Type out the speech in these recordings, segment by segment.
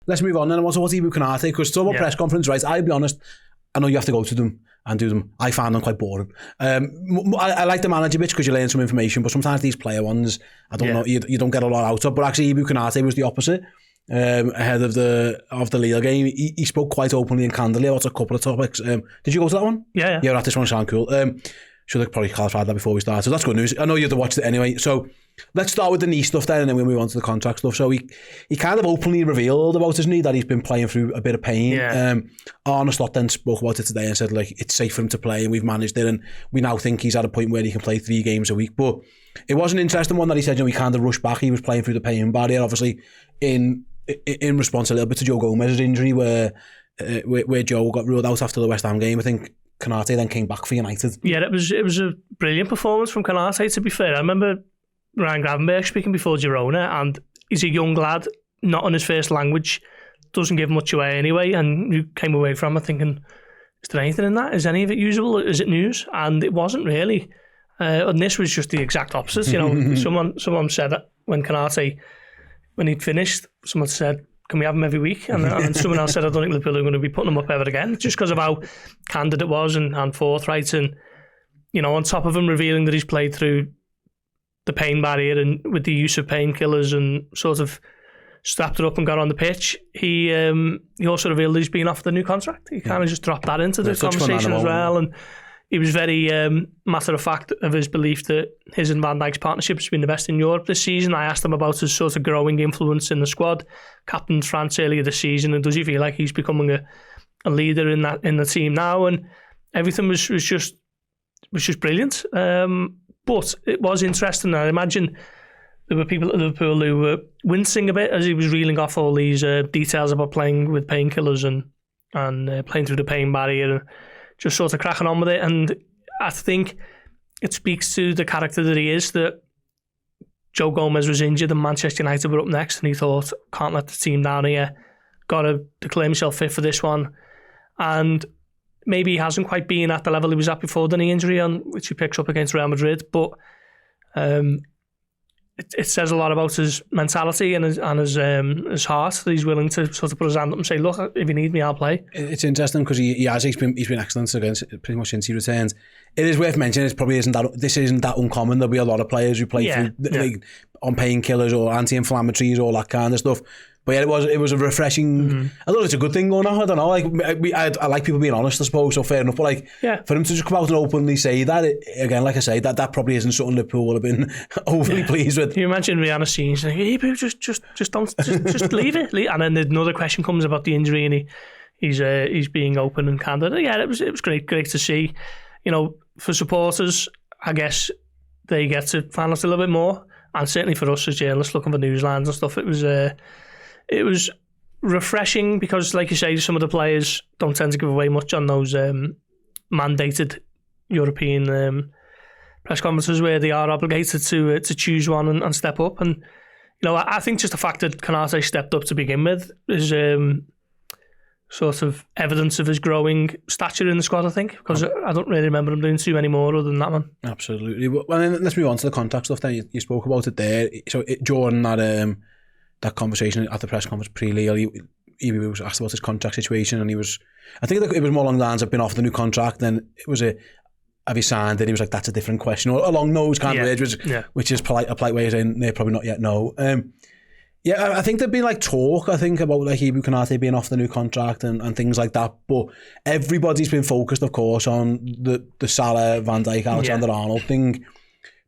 let's move on then. I want to watch Ibou Konate, because it's all about press conference, right? I'll be honest, I know you have to go to them and do them. I find them quite boring. I like the manager bits because you learn some information, but sometimes these player ones, I don't know, you don't get a lot out of. But actually, Ibou Konate was the opposite. Ahead of the Lille game, he spoke quite openly and candidly about a couple of topics. Did you go to that one? Yeah. Yeah, this one sounded cool. Should have probably clarified that before we started. So that's good news. I know you had to watch it anyway. So let's start with the knee stuff then, and then we'll move on to the contract stuff. So he kind of openly revealed about his knee, that he's been playing through a bit of pain. Yeah. Arne Slot then spoke about it today and said, like, it's safe for him to play and we've managed it, and we now think he's at a point where he can play 3 games a week. But it was an interesting one that he said, he kind of rushed back. He was playing through the pain barrier, obviously in response a little bit to Joe Gomez's injury, where Joe got ruled out after the West Ham game. I think Konate then came back for United. Yeah, it was a brilliant performance from Konate, to be fair. I remember Ryan Gravenberg speaking before Girona, and he's a young lad, not on his first language, doesn't give much away anyway, and you came away from it thinking, is there anything in that? Is any of it usable? Is it news? And it wasn't really. And this was just the exact opposite. Someone said that when Konate, when he'd finished, someone said, can we have him every week? And someone else said, I don't think Liverpool are going to be putting him up ever again, just because of how candid it was and forthright. And, on top of him revealing that he's played through the pain barrier and with the use of painkillers and sort of strapped it up and got on the pitch, he also revealed that he's been offered a new contract. He kind of just dropped that into the conversation as well. And he was very matter of fact of his belief that his and Van Dijk's partnership has been the best in Europe this season. I asked him about his sort of growing influence in the squad, captained France earlier this season, and does he feel like he's becoming a leader in the team now? And everything was just brilliant. But it was interesting. I imagine there were people at Liverpool who were wincing a bit as he was reeling off all these details about playing with painkillers and playing through the pain barrier, and just sort of cracking on with it. And I think it speaks to the character that he is, that Joe Gomez was injured and Manchester United were up next, and he thought, can't let the team down here, got to declare himself fit for this one. And maybe he hasn't quite been at the level he was at before the knee injury, which he picks up against Real Madrid, but it says a lot about his mentality and his heart, that he's willing to sort of put his hand up and say, look, if you need me, I'll play. It's interesting because he's been excellent against pretty much since he returned. It is worth mentioning, this isn't that uncommon. There'll be a lot of players who play through like, on painkillers or anti-inflammatories, all that kind of stuff. But yeah, it was a refreshing. I thought it's a good thing going on. I don't know. Like I like people being honest, I suppose. So fair enough. But for him to just come out and openly say that, again, like I say, that probably isn't something Liverpool would have been overly pleased with. Can you imagine Rihanna scenes like, hey, just leave it. And then another question comes about the injury, and he's being open and candid. Yeah, it was great to see. For supporters, I guess they get to find out a little bit more, and certainly for us as journalists looking for news lines and stuff, it was refreshing because, like you say, some of the players don't tend to give away much on those mandated European press conferences where they are obligated to choose one and step up. And I think just the fact that Konate stepped up to begin with is sort of evidence of his growing stature in the squad, I think, because I don't really remember him doing too many more other than that one. Absolutely. Well, then let's move on to the contact stuff. Then you spoke about it there. So during that conversation at the press conference pre-Lille, he was asked about his contract situation, and I think it was more along the lines of been offered a new contract. Then it was have you signed? And he was like, that's a different question, or along those kind of words, which is a polite way of saying they're probably not yet. No. I think there'd been like talk, I think, about like Ibou Konate being off the new contract and things like that, but everybody's been focused, of course, on the Salah, Van Dijk, Alexander-Arnold thing.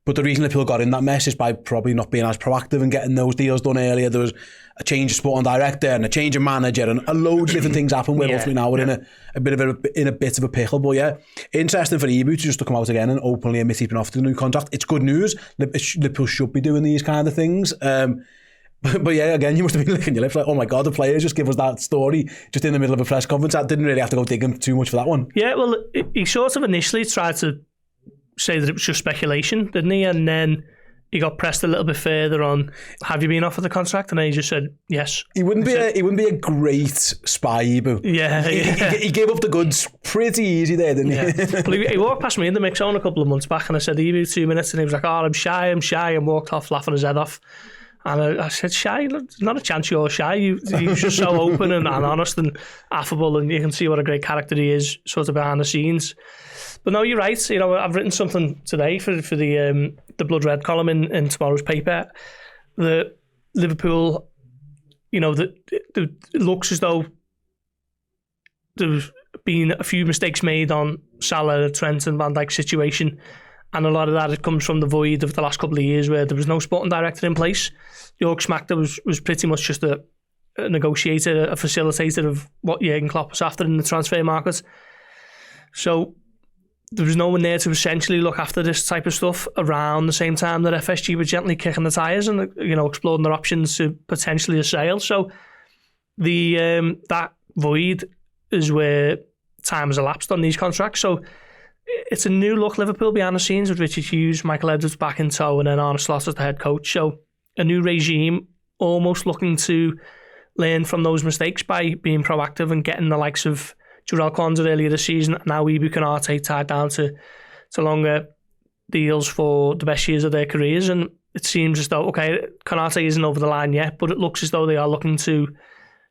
But the reason Liverpool got in that mess is by probably not being as proactive and getting those deals done earlier. There was a change of sporting director and a change of manager, and loads of different things happened where hopefully now we're in a bit of a pickle. But yeah, interesting for Ibou to just to come out again and openly admit he's been offered a new contract. It's good news. Liverpool should be doing these kind of things. But yeah, again, you must have been licking your lips like, oh my God, the players just give us that story just in the middle of a press conference. I didn't really have to go digging too much for that one. Yeah, well, he sort of initially tried to say that it was just speculation, didn't he? And then he got pressed a little bit further on, have you been offered the contract? And then he just said yes. He wouldn't be a great spy, Ibou. Yeah. He gave up the goods pretty easy there, didn't he? Well, he walked past me in the mix on a couple of months back, and I said, Ibou, 2 minutes, and he was like, oh, I'm shy, and walked off laughing his head off. And I said, Shy, there's not a chance you're shy. You're just so open and honest and affable, and you can see what a great character he is, sort of behind the scenes. But no, you're right. You know, I've written something today for the Blood Red column in tomorrow's paper. The Liverpool, you know, it looks as though there's been a few mistakes made on Salah, Trent and Van Dijk's situation. And a lot of that, it comes from the void of the last couple of years where there was no sporting director in place. Jörg Schmachter was pretty much just a negotiator, a facilitator of what Jurgen Klopp was after in the transfer market. So there was no one there to essentially look after this type of stuff around the same time that FSG were gently kicking the tyres and, you know, exploring their options to potentially a sale. So the that void is where time has elapsed on these contracts. So it's a new look Liverpool behind the scenes with Richard Hughes, Michael Edwards back in tow, and then Arne Slot as the head coach. So a new regime, almost looking to learn from those mistakes by being proactive and getting the likes of Jarell Quansah earlier this season, now Ibou Konate tied down to longer deals for the best years of their careers. And it seems as though, okay, Konate isn't over the line yet, but it looks as though they are looking to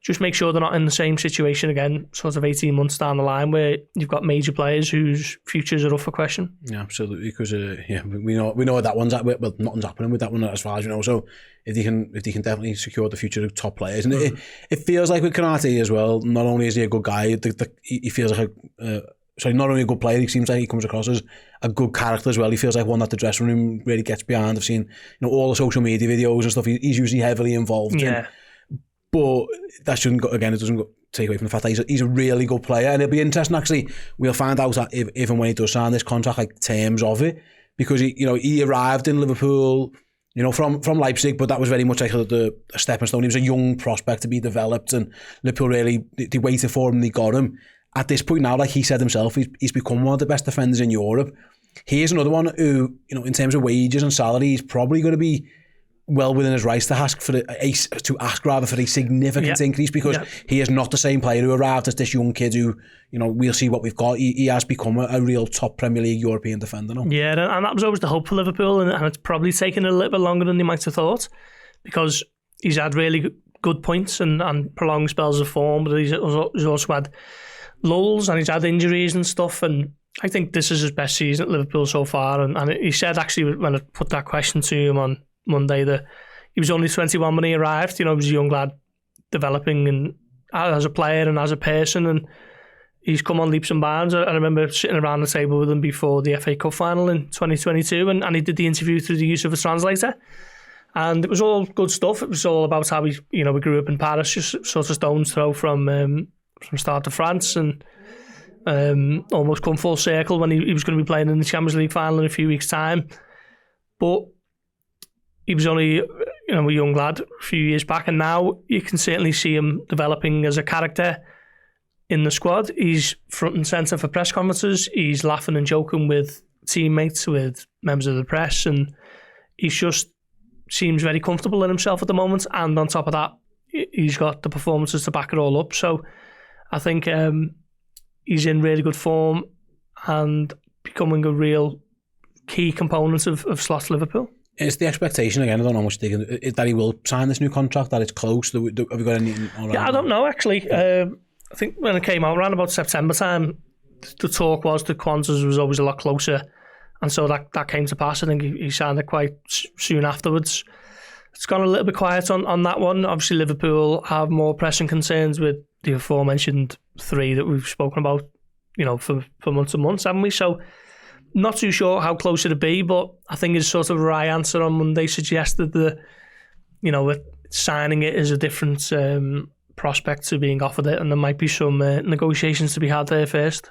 just make sure they're not in the same situation again, sort of 18 months down the line, where you've got major players whose futures are up for question. Yeah, absolutely. Because we know that one's well, nothing's happening with that one as far as you know. So if they can definitely secure the future of top players, and it feels like with Konate as well. Not only is he a good guy, he feels like not only a good player. He seems like he comes across as a good character as well. He feels like one that the dressing room really gets behind. I've seen all the social media videos and stuff. He's usually heavily involved in. But that shouldn't go, again, it doesn't take away from the fact that he's a really good player. And it'll be interesting, actually, we'll find out that if and when he does sign this contract, like terms of it, because he arrived in Liverpool, from Leipzig, but that was very much like a stepping stone. He was a young prospect to be developed, and Liverpool really, they waited for him and they got him. At this point now, like he said himself, he's become one of the best defenders in Europe. Here's another one who, in terms of wages and salary, he's probably going to be well within his rights to ask for a significant increase, because he is not the same player who arrived as this young kid who, we'll see what we've got. He has become a real top Premier League European defender now. Yeah, and that was always the hope for Liverpool, and it's probably taken a little bit longer than they might have thought, because he's had really good points and prolonged spells of form, but he's also had lulls and he's had injuries and stuff, and I think this is his best season at Liverpool so far. And he said, actually, when I put that question to him on Monday, that he was only 21 when he arrived. He was a young lad developing and as a player and as a person, and he's come on leaps and bounds. I remember sitting around the table with him before the FA Cup final in 2022, and he did the interview through the use of a translator, and it was all good stuff. It was all about how we grew up in Paris, just sort of stone's throw from start to France, and almost come full circle when he was going to be playing in the Champions League final in a few weeks' time. But he was only a young lad a few years back, and now you can certainly see him developing as a character in the squad. He's front and centre for press conferences. He's laughing and joking with teammates, with members of the press, and he just seems very comfortable in himself at the moment. And on top of that, he's got the performances to back it all up. So I think he's in really good form and becoming a real key component of Slot's Liverpool. It's the expectation, again, I don't know how much that he will sign this new contract, that it's close. Have we got anything around? Yeah, I don't know, actually. I think when it came out around about September time, the talk was that Quansah's was always a lot closer, and so that came to pass. I think he signed it quite soon afterwards. It's gone a little bit quiet on that one. Obviously, Liverpool have more pressing concerns with the aforementioned three that we've spoken about, for months and months, haven't we? So not too sure how close it'll be, but I think his sort of wry answer on Monday suggested that, signing it is a different prospect to being offered it, and there might be some negotiations to be had there first.